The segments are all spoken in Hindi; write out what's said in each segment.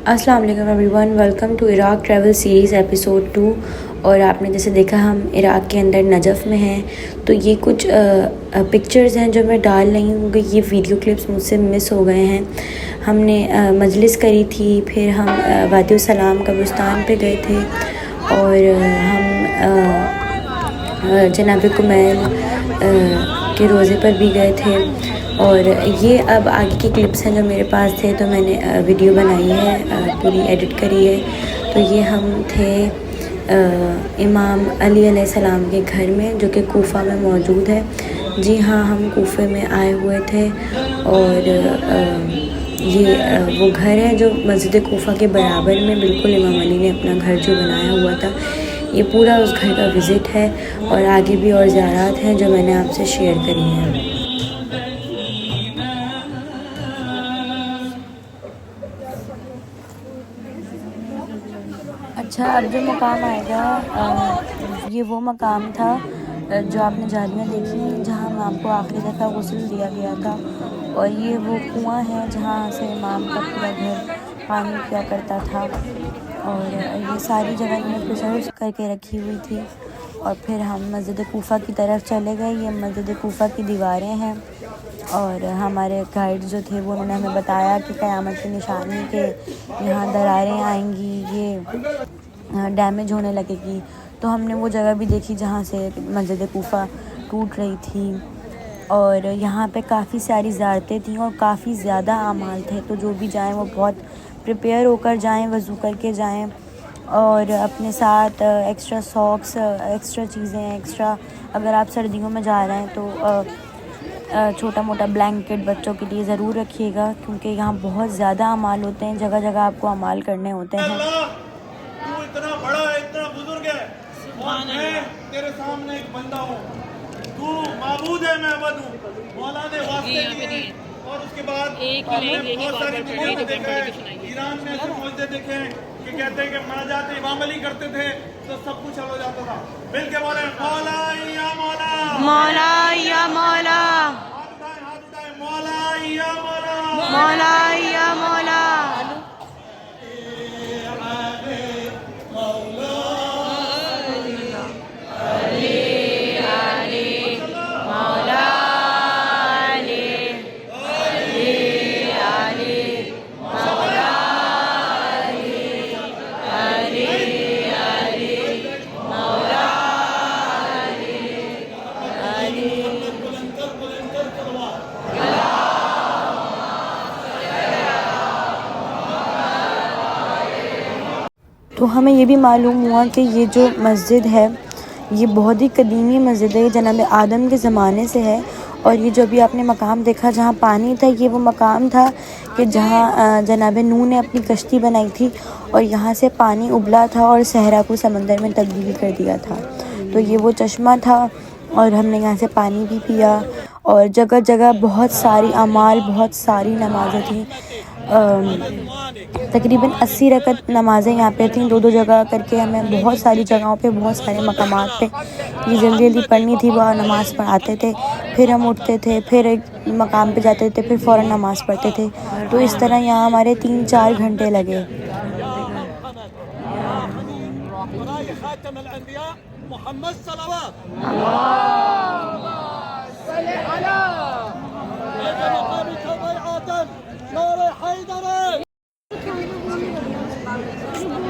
अस्सलाम वालेकुम everyone, welcome to Iraq travel series episode 2। और आपने जैसे देखा हम इराक के अंदर नजफ़ में हैं, तो ये कुछ पिक्चर्स हैं जो मैं डाल रही हूँ। ये वीडियो क्लिप्स मुझसे मिस हो गए हैं। हमने मजलिस करी थी, फिर हम वादी सलाम कब्रिस्तान पे गए थे और हम जनाब कुमैल के रोज़े पर भी गए थे। और ये अब आगे की क्लिप्स हैं जो मेरे पास थे, तो मैंने वीडियो बनाई है, पूरी एडिट करी है। तो ये हम थे इमाम अली अलैहिस्सलाम के घर में, जो कि कूफ़ा में मौजूद है। जी हाँ, हम कूफ़े में आए हुए थे और ये वो घर है जो मस्जिद कूफ़ा के बराबर में, बिल्कुल इमाम अली ने अपना घर जो बनाया हुआ था, ये पूरा उस घर का विज़िट है। और आगे भी और ज़ियारत हैं जो मैंने आपसे शेयर करी हैं। अच्छा, अब जो मकाम आएगा, ये वो मकाम था जो आपने जालियाँ देखी, जहाँ इमाम को आखिरी दफ़ा गुस्ल दिया गया था। और ये वो कुआँ है जहाँ से इमाम का पूरा घर पानी पिया करता था। और ये सारी जगह इन्होंने प्रिजर्व करके रखी हुई थी। और फिर हम मस्जिद कूफ़ा की तरफ चले गए। ये मस्जिद कूफ़ा की दीवारें हैं और हमारे गाइड जो थे वो उन्होंने हमें बताया कि क़यामत की निशानी के यहाँ दरारें आएंगी, ये डैमेज होने लगेगी। तो हमने वो जगह भी देखी जहाँ से मस्जिद कूफ़ा टूट रही थी। और यहाँ पे काफ़ी सारी ज़ियारतें थीं और काफ़ी ज़्यादा आमाल थे, तो जो भी जाएं वो बहुत प्रिपेयर होकर जाएं, वज़ू करके जाएं। और अपने साथ एक्स्ट्रा सॉक्स, एक्स्ट्रा चीज़ें, एक्स्ट्रा अगर आप सर्दियों में जा रहे हैं तो छोटा मोटा ब्लैंकेट बच्चों के लिए ज़रूर रखिएगा, क्योंकि यहाँ बहुत ज़्यादा अमाल होते हैं। जगह जगह आपको अमाल करने होते हैं। तू इतना बड़ा है, इतना बुजुर्ग है, और मैं तेरे सामने एक बंदा हूँ। तू माबूद है, मैं अबद हूँ। मौला ने वास्ते दिए। और उसके बाद हमने बहुत सारी मुल्क देखा है, ईरान में ऐसे मौजूद देखे हैं कि कहते हैं कि मनाजात इमाम अली करते थे तो सब कुछ हो जाता था। मिलके बोले मौला या मौला, मौला या मौला, हाथ उठाए मौला या मौला, मौला या मौला। तो हमें ये भी मालूम हुआ कि ये जो मस्जिद है ये बहुत ही कदीमी मस्जिद है, ये जनाब आदम के ज़माने से है। और ये जो भी आपने मकाम देखा जहाँ पानी था, ये वो मकाम था कि जहाँ जनाब नूह ने अपनी कश्ती बनाई थी और यहाँ से पानी उबला था और सहरा को समंदर में तब्दील कर दिया था। तो ये वो चश्मा था और हमने यहाँ से पानी भी पिया। और जगह जगह बहुत सारी अमाल, बहुत सारी नमाज़ें थी। तकरीबन 80 रकत नमाज़ें यहाँ पे थीं, 2-2 जगह करके। हमें बहुत सारी जगहों पे, बहुत सारे मकामात पे ये जल्दी जल्दी पढ़नी थी। वह नमाज़ पढ़ाते थे, फिर हम उठते थे, फिर एक मकाम पे जाते थे, फिर फ़ौरन नमाज़ पढ़ते थे। तो इस तरह यहाँ हमारे 3-4 घंटे लगे।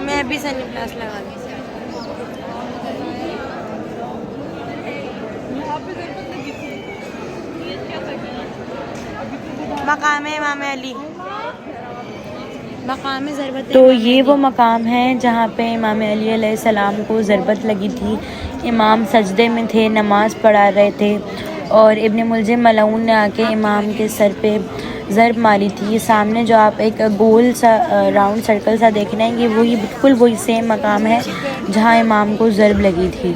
मैं भी सनी प्लस लगा दी। मकाम इमाम अली, मकाम ज़रबत। तो ये वो मकाम है जहाँ पे इमाम अली अलैहिस्सलाम को ज़रबत लगी थी। इमाम सजदे में थे, नमाज़ पढ़ा रहे थे और इब्न मुलजिम मलऊन ने आके इमाम के सर पे ज़रब मारी थी। ये सामने जो आप एक गोल सा राउंड सर्कल सा देख रहे हैं, ये वही बिल्कुल वही सेम मकाम है जहाँ इमाम को ज़रब लगी थी।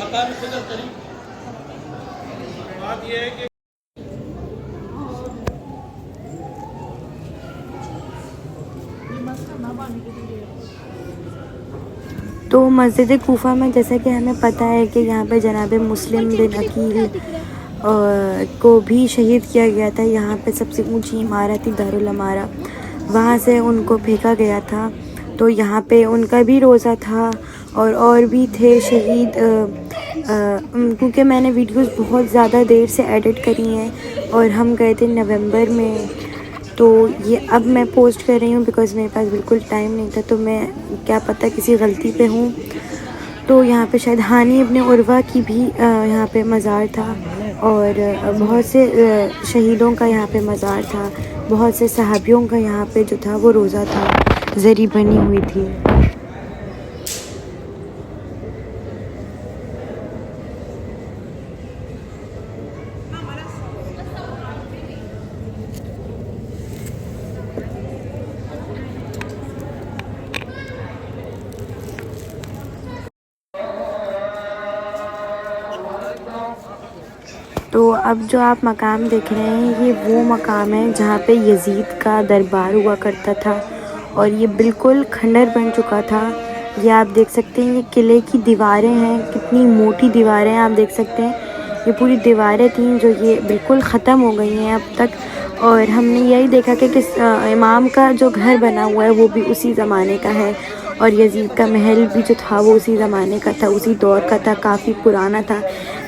मकाम सदर करीब बात यह है कि तो मस्जिद कूफा में जैसा कि हमें पता है कि यहाँ पे जनाब मुस्लिम बिन अकील को भी शहीद किया गया था। यहाँ पे सबसे ऊंची इमारत थी दारुल अमारा, वहाँ से उनको फेंका गया था। तो यहाँ पे उनका भी रोज़ा था और भी थे शहीद। क्योंकि मैंने वीडियोस बहुत ज़्यादा देर से एडिट करी हैं और हम गए थे नवंबर में, तो ये अब मैं पोस्ट कर रही हूँ बिकॉज़ मेरे पास बिल्कुल टाइम नहीं था। तो मैं क्या पता किसी गलती पे हूँ। तो यहाँ पे शायद हानी इब्ने उर्वा की भी यहाँ पे मज़ार था और बहुत से शहीदों का यहाँ पे मज़ार था, बहुत से सहाबियों का यहाँ पे जो था वो रोज़ा था, ज़री बनी हुई थी। तो अब जो आप मकाम देख रहे हैं ये वो मकाम है जहाँ पे यजीद का दरबार हुआ करता था और ये बिल्कुल खंडर बन चुका था। ये आप देख सकते हैं, ये किले की दीवारें हैं, कितनी मोटी दीवारें हैं आप देख सकते हैं। ये पूरी दीवारें थीं जो ये बिल्कुल ख़त्म हो गई हैं अब तक। और हमने यही देखा कि किस इमाम का जो घर बना हुआ है वो भी उसी ज़माने का है और यजीद का महल भी जो था वो उसी ज़माने का था, उसी दौर का था, काफ़ी पुराना था।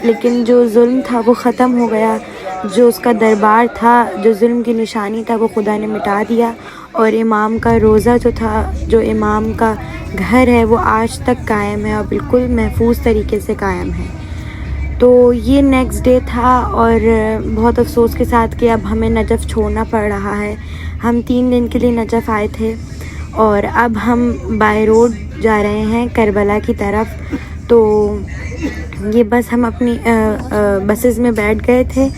लेकिन जो जुल्म था वो ख़त्म हो गया, जो उसका दरबार था, जो जुल्म की निशानी था वो खुदा ने मिटा दिया। और इमाम का रोज़ा जो था, जो इमाम का घर है वो आज तक कायम है और बिल्कुल महफूज तरीके से कायम है। तो ये नेक्स्ट डे था और बहुत अफसोस के साथ कि अब हमें नजफ़ छोड़ना पड़ रहा है। हम 3 दिन के लिए नजफ़ आए थे और अब हम बाय रोड जा रहे हैं करबला की तरफ। तो ये बस हम अपनी बसेस में बैठ गए थे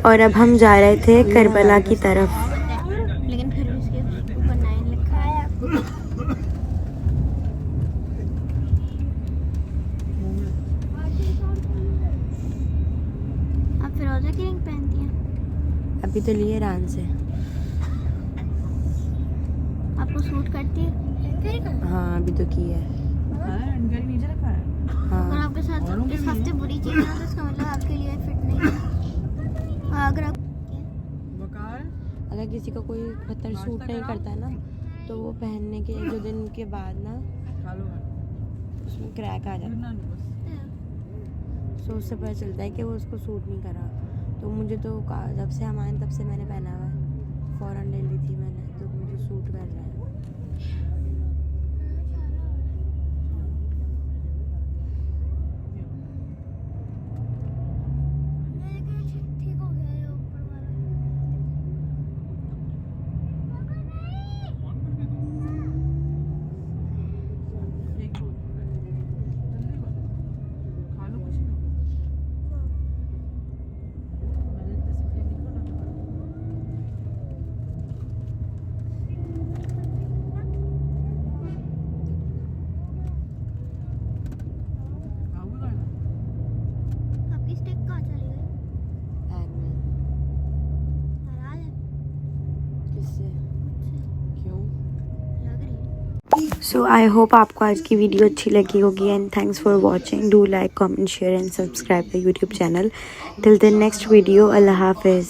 और अब हम जा रहे थे करबला की तरफ। लेकिन फिर भी उसके ऊपर 9 लिखा है। आप फिरोज़ा की रिंग पहनती हैं? अभी तो लिए रान से। आपको सूट करती है? हाँ अभी तो की है। हाँ अगर आपके साथ इस हफ्ते बुरी चीज़ है तो इसका मतलब आपके लिए फिट नहीं है। और अगर आप अगर किसी का कोई पत्थर सूट नहीं करता है ना तो वो पहनने के 1-2 दिन के बाद ना उसमें क्रैक आ जाता है। सो उससे पता चलता है कि वो उसको सूट नहीं करा। तो मुझे तो जब से हम आए तब से मैंने पहना हुआ है, फ़ौरन ले ली थी मैंने, तो मुझे सूट कर रहा है। ठीक हो गया ये ऊपर वाला। आपकी स्टिक कहाँ चली गई? बैग में। नाराज है? किससे? मुझसे क्यों? लग रही है। सो आई होप आपको आज की वीडियो अच्छी लगी होगी and thanks for watching. Do like, comment, share and subscribe the YouTube channel. Till the next video, अल्लाह हाफिज़।